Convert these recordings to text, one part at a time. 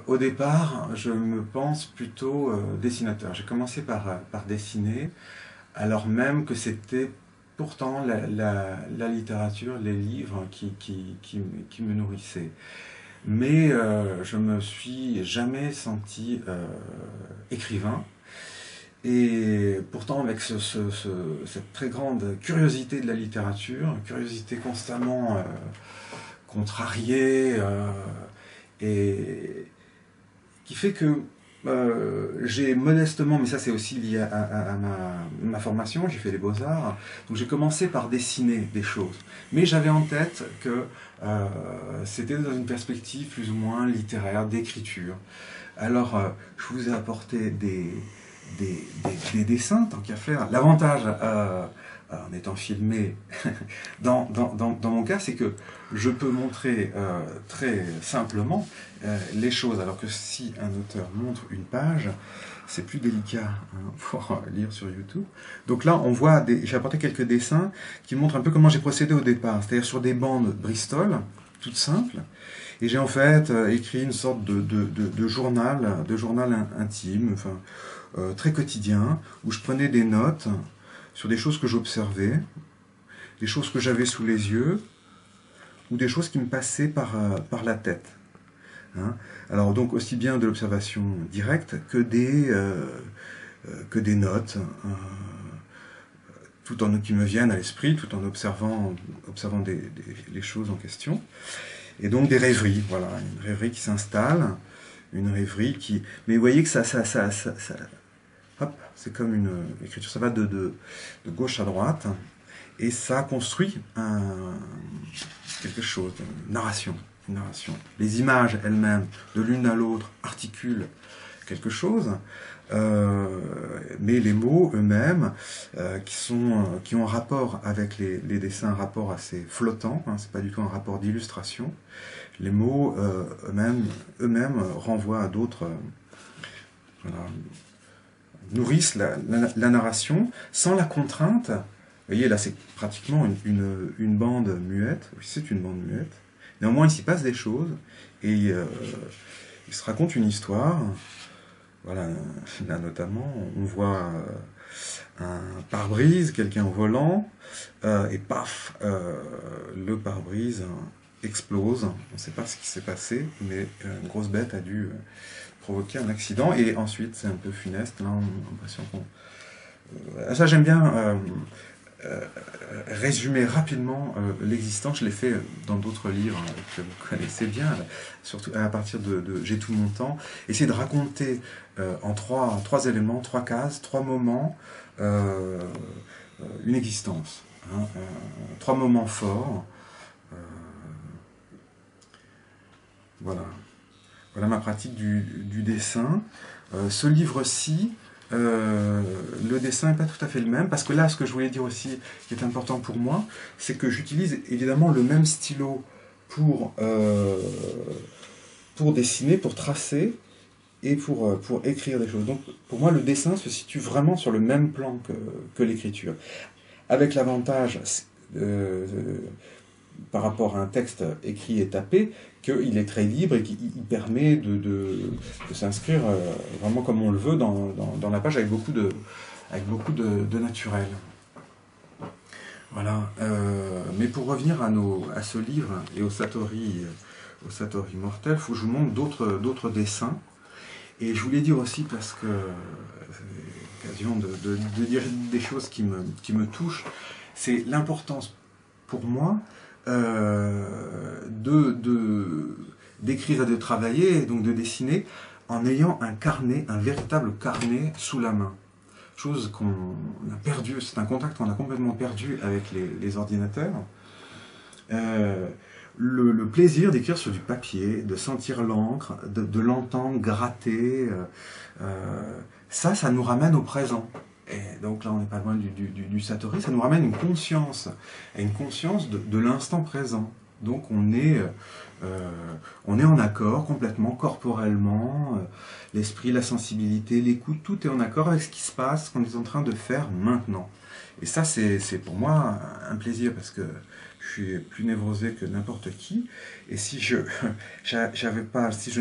Au départ, je me pense plutôt dessinateur. J'ai commencé par dessiner, alors même que c'était pourtant la littérature, les livres qui me nourrissaient. Mais je me suis jamais senti écrivain. Et pourtant, avec cette très grande curiosité de la littérature, curiosité constamment contrariée, et qui fait que j'ai modestement, mais ça c'est aussi lié à ma formation, j'ai fait les beaux-arts, donc j'ai commencé par dessiner des choses. Mais j'avais en tête que c'était dans une perspective plus ou moins littéraire, d'écriture. Alors, je vous ai apporté des dessins, tant qu'à faire. L'avantage, en étant filmé, dans mon cas, c'est que je peux montrer très simplement les choses, alors que si un auteur montre une page, c'est plus délicat pour lire sur YouTube. Donc là, on voit, j'ai apporté quelques dessins qui montrent un peu comment j'ai procédé au départ, c'est-à-dire sur des bandes Bristol, toutes simples, et j'ai en fait écrit une sorte de journal intime, enfin, très quotidien, où je prenais des notes sur des choses que j'observais, des choses que j'avais sous les yeux, ou des choses qui me passaient par la tête. Hein. Alors donc aussi bien de l'observation directe que des notes, qui me viennent à l'esprit, tout en observant les choses en question. Et donc des rêveries, voilà, une rêverie qui s'installe, une rêverie qui... Mais vous voyez que hop, c'est comme une écriture, ça va de gauche à droite, et ça construit quelque chose, une narration. Une narration. Les images elles-mêmes, de l'une à l'autre, articulent quelque chose, mais les mots eux-mêmes, qui ont un rapport avec les dessins, un rapport assez flottant, hein, c'est pas du tout un rapport d'illustration, les mots eux-mêmes renvoient à d'autres, voilà, nourrissent la narration sans la contrainte. Vous voyez, là, c'est pratiquement une bande muette. Oui, c'est une bande muette. Néanmoins, il s'y passe des choses. Et il se raconte une histoire. Voilà, là, notamment, on voit un pare-brise, quelqu'un au volant. Et paf, le pare-brise explose. On ne sait pas ce qui s'est passé, mais une grosse bête a dû provoquer un accident. Et ensuite, c'est un peu funeste. Là, on a l'impression qu'on... ça, j'aime bien résumer rapidement l'existence. Je l'ai fait dans d'autres livres que vous connaissez bien, surtout à partir de J'ai tout mon temps. Essayer de raconter en trois éléments, trois cases, trois moments, une existence. Hein, trois moments forts. Voilà. Voilà ma pratique du dessin. Ce livre-ci, le dessin n'est pas tout à fait le même, parce que là, ce que je voulais dire aussi, qui est important pour moi, c'est que j'utilise évidemment le même stylo pour dessiner, pour tracer, et pour écrire des choses. Donc pour moi, le dessin se situe vraiment sur le même plan que l'écriture. Avec l'avantage, euh, par rapport à un texte écrit et tapé, qu'il est très libre et qu'il permet de s'inscrire vraiment comme on le veut dans la page avec beaucoup de naturel. Voilà. Mais pour revenir à ce livre et au Satori mortel, il faut que je vous montre d'autres dessins. Et je voulais dire aussi, parce que c'est l'occasion de dire des choses qui me touchent, c'est l'importance pour moi d'écrire et de travailler, et donc de dessiner, en ayant un véritable carnet sous la main. Chose qu'on a perdu, c'est un contact qu'on a complètement perdu avec les ordinateurs. Le plaisir d'écrire sur du papier, de sentir l'encre, de l'entendre gratter, ça nous ramène au présent. Et donc là, on n'est pas loin du Satori, ça nous ramène à une conscience de l'instant présent. Donc on est en accord complètement, corporellement, l'esprit, la sensibilité, l'écoute, tout est en accord avec ce qui se passe, ce qu'on est en train de faire maintenant. Et ça, c'est pour moi un plaisir, parce que je suis plus névrosé que n'importe qui, et si si je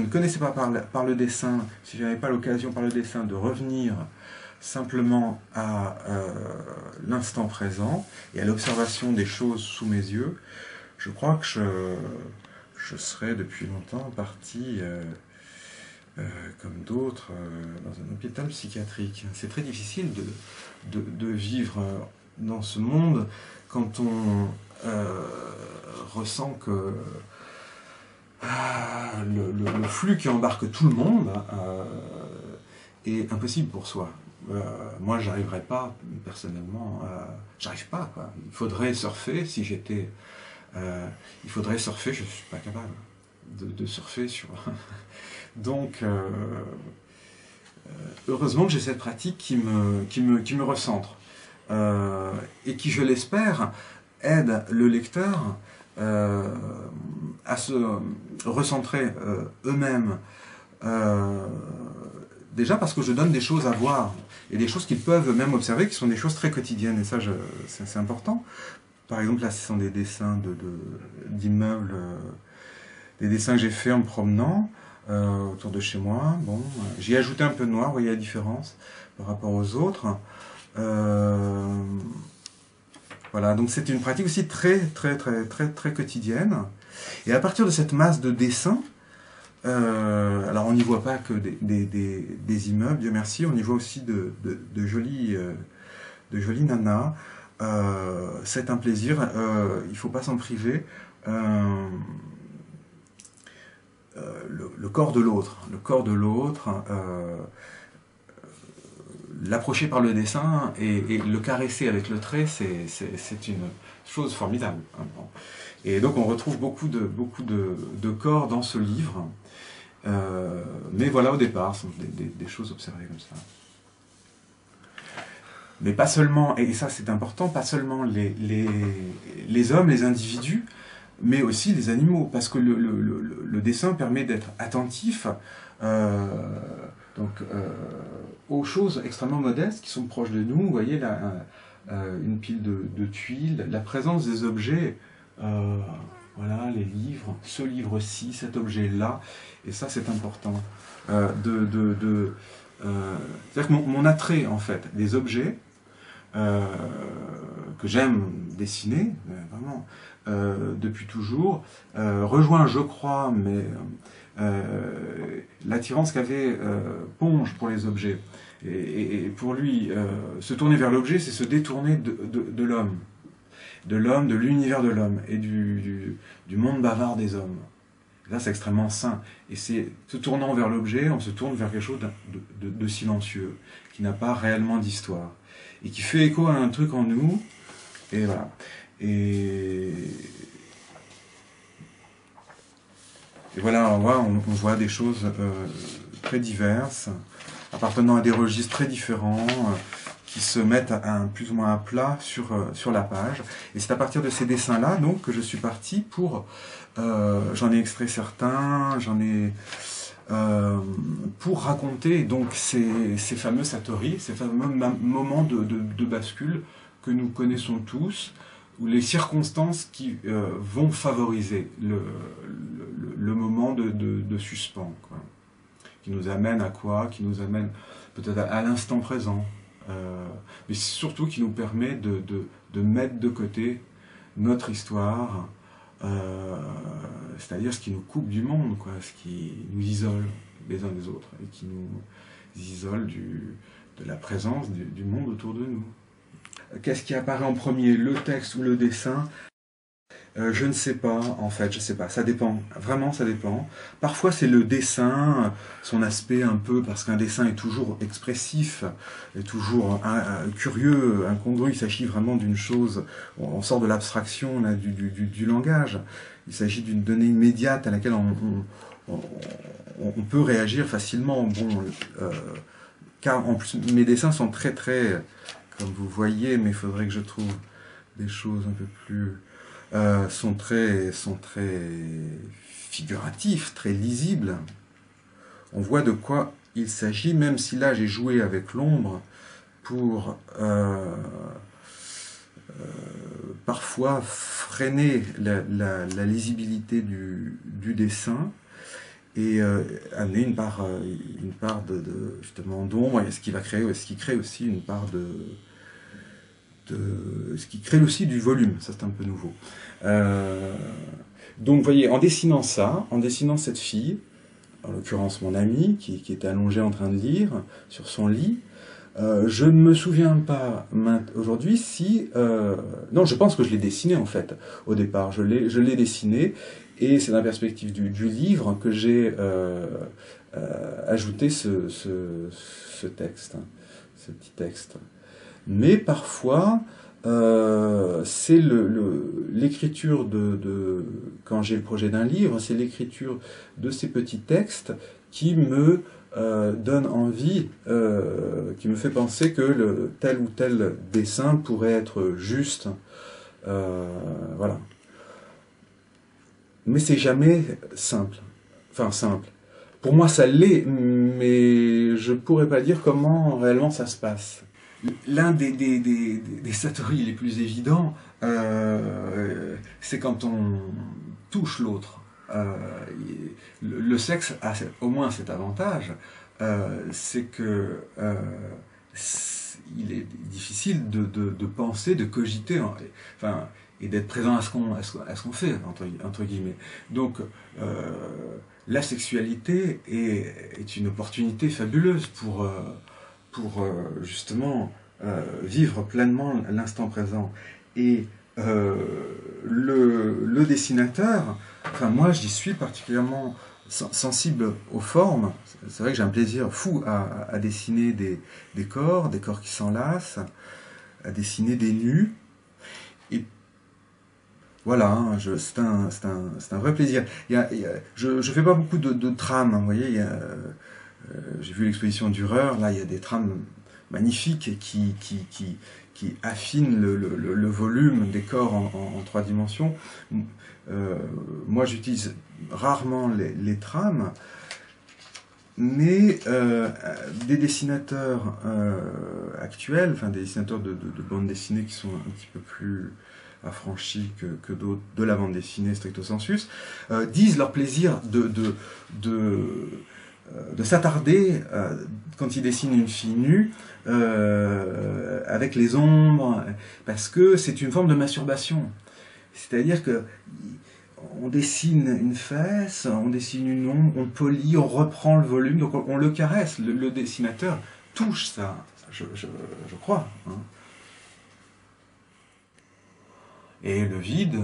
ne connaissais pas par le dessin, si je n'avais pas l'occasion par le dessin de revenir simplement à l'instant présent et à l'observation des choses sous mes yeux, je crois que je serais depuis longtemps parti, comme d'autres, dans un hôpital psychiatrique. C'est très difficile de vivre dans ce monde quand on ressent que le flux qui embarque tout le monde est impossible pour soi. Moi, j'arriverais pas, personnellement, j'arrive pas, quoi. Il faudrait surfer, si j'étais... il faudrait surfer, je suis pas capable de surfer sur... Donc, heureusement que j'ai cette pratique qui me recentre, et qui, je l'espère, aide le lecteur à se recentrer eux-mêmes. Déjà parce que je donne des choses à voir, et des choses qu'ils peuvent eux-mêmes observer, qui sont des choses très quotidiennes, et ça, c'est important. Par exemple, là, ce sont des dessins d'immeubles, des dessins que j'ai faits en me promenant autour de chez moi. Bon, j'ai ajouté un peu de noir, vous voyez la différence par rapport aux autres. Voilà, donc c'est une pratique aussi très quotidienne. Et à partir de cette masse de dessins, alors on n'y voit pas que des immeubles, Dieu merci, on y voit aussi de jolies nanas. C'est un plaisir, il ne faut pas s'en priver. Le corps de l'autre, l'approcher par le dessin et le caresser avec le trait, c'est une chose formidable. Et donc on retrouve beaucoup de corps dans ce livre. Mais voilà, au départ, ce sont des choses observées comme ça. Mais pas seulement, et ça c'est important, pas seulement les hommes, les individus, mais aussi les animaux, parce que le dessin permet d'être attentif aux choses extrêmement modestes qui sont proches de nous. Vous voyez là, une pile de tuiles, la présence des objets, voilà, les livres, ce livre-ci, cet objet-là, et ça c'est important. C'est-à-dire que mon attrait, en fait, des objets que j'aime dessiner, vraiment, depuis toujours, rejoint, je crois, mais l'attirance qu'avait Ponge pour les objets. Et pour lui, se tourner vers l'objet, c'est se détourner de l'homme, de l'univers de l'homme, et du monde bavard des hommes. Là, c'est extrêmement sain. Et c'est se tournant vers l'objet, on se tourne vers quelque chose de silencieux, qui n'a pas réellement d'histoire, et qui fait écho à un truc en nous, et voilà. Et voilà, on voit des choses très diverses, appartenant à des registres très différents, qui se mettent plus ou moins à plat sur la page. Et c'est à partir de ces dessins-là, donc, que je suis parti pour... j'en ai extrait certains, pour raconter donc ces fameux satori, ces fameux moments de bascule que nous connaissons tous, ou les circonstances qui vont favoriser le moment de suspens, quoi. Qui nous amène à quoi? Qui nous amène peut-être à l'instant présent, mais surtout qui nous permet de mettre de côté notre histoire, c'est-à-dire ce qui nous coupe du monde, quoi, ce qui nous isole les uns des autres, et qui nous isole de la présence du monde autour de nous. Qu'est-ce qui apparaît en premier, le texte ou le dessin? Je ne sais pas, en fait, je ne sais pas, ça dépend, vraiment ça dépend. Parfois c'est le dessin, son aspect un peu, parce qu'un dessin est toujours expressif, est toujours curieux, incongru, il s'agit vraiment d'une chose, on sort de l'abstraction du langage, il s'agit d'une donnée immédiate à laquelle on peut réagir facilement. Bon, car en plus mes dessins sont très, comme vous voyez, mais il faudrait que je trouve des choses un peu plus... sont très figuratifs, très lisibles. On voit de quoi il s'agit, même si là j'ai joué avec l'ombre pour parfois freiner la lisibilité du dessin et amener une part justement d'ombre, ce qui crée aussi une part ce qui crée aussi du volume, ça c'est un peu nouveau. Donc vous voyez, en dessinant ça, en dessinant cette fille, en l'occurrence mon amie, qui était allongée en train de lire sur son lit, je ne me souviens pas aujourd'hui si... non, je pense que je l'ai dessiné en fait, au départ. Je l'ai dessiné, et c'est dans la perspective du livre que j'ai ajouté ce texte, ce petit texte. Mais parfois, c'est l'écriture quand j'ai le projet d'un livre, c'est l'écriture de ces petits textes qui me donne envie, qui me fait penser que tel ou tel dessin pourrait être juste. Voilà. Mais c'est jamais simple. Enfin, simple. Pour moi, ça l'est, mais je pourrais pas dire comment réellement ça se passe. L'un des satori les plus évidents, c'est quand on touche l'autre. Le sexe a au moins cet avantage, c'est que il est difficile de penser, de cogiter, enfin, et d'être présent à ce qu'on fait, entre guillemets. Donc, la sexualité est une opportunité fabuleuse pour justement vivre pleinement l'instant présent. Et le dessinateur, enfin moi j'y suis particulièrement sensible aux formes. C'est vrai que j'ai un plaisir fou à dessiner des corps qui s'enlacent, à dessiner des nus. Et voilà, hein, c'est un vrai plaisir. Je fais pas beaucoup de trames, vous voyez. J'ai vu l'exposition Dürer, là il y a des trames magnifiques qui affinent le volume des corps en 3 dimensions. Moi j'utilise rarement les trames, mais des dessinateurs actuels, enfin des dessinateurs de bande dessinée qui sont un petit peu plus affranchis que d'autres de la bande dessinée stricto sensus, disent leur plaisir de s'attarder quand ils dessinent une fille nue avec les ombres, parce que c'est une forme de masturbation. C'est-à-dire que on dessine une fesse, on dessine une ombre, on polit, on reprend le volume, donc on le caresse. Le dessinateur touche ça, je crois. Hein. Et le vide,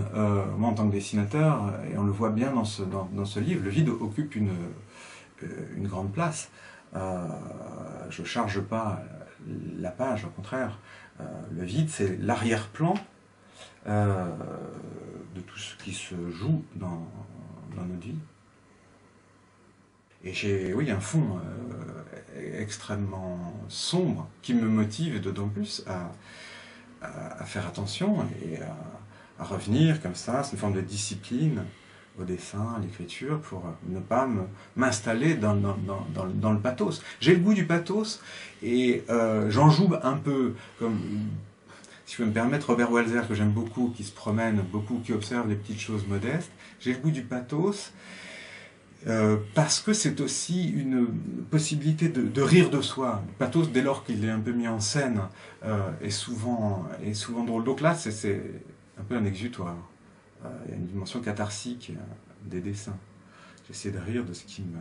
moi en tant que dessinateur, et on le voit bien dans ce livre, le vide occupe une grande place. Je ne charge pas la page, au contraire. Le vide, c'est l'arrière-plan de tout ce qui se joue dans notre vie. Et j'ai, oui, un fond extrêmement sombre qui me motive d'autant plus à faire attention et à revenir comme ça. C'est une forme de discipline au dessin, à l'écriture, pour ne pas m'installer dans le pathos. J'ai le goût du pathos et j'en joue un peu, comme, si je peux me permettre, Robert Walser, que j'aime beaucoup, qui se promène beaucoup, qui observe les petites choses modestes. J'ai le goût du pathos parce que c'est aussi une possibilité de rire de soi. Le pathos, dès lors qu'il est un peu mis en scène, est souvent drôle. Donc là, c'est un peu un exutoire. Il y a une dimension catharsique des dessins. J'essaie de rire de ce qui me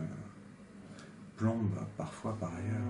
plombe parfois par ailleurs.